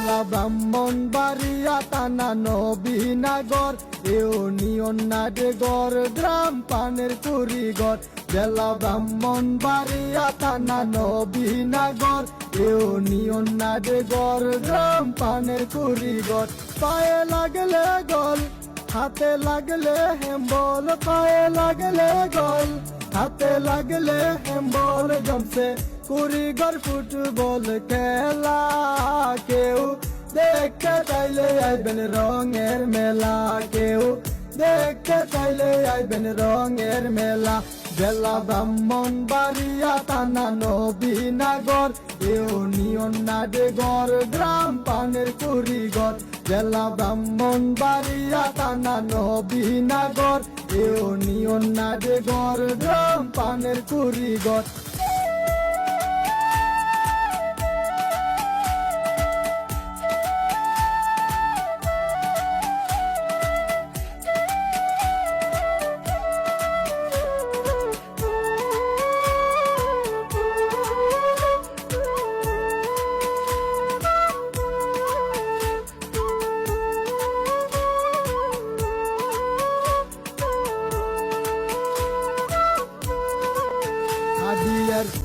জেলা ব্রাহ্মণবাড়িয়া থানা নবীনগর ইউনিয়ন নাটগর গ্রাম পানের কুড়িঘর জেলা ব্রাহ্মণবাড়িয়া থানা নবীনগর ইউনিয়ন নাটগর গ্রাম পানের কুড়িঘর পায়ে লাগলে গল হাতে লাগলে হেম্বল পায়ে লাগলে গল হাতে লাগলে হেম্বল জমছে কুড়িঘর ফুটবল খেলা কেউ দেখতে চাইলে আইবেন রঙের মেলা কেউ দেখতে চাইলে আইবেন রঙের মেলা জেলা ব্রাহ্মণবাড়িয়া থানা নবীনগর ইউনিয়ন নাটগর গ্রাম পানের কুড়িঘর জেলা ব্রাহ্মণবাড়িয়া থানা নবীনগর ইউনিয়ন নাটগর গ্রাম পানের কুড়িঘর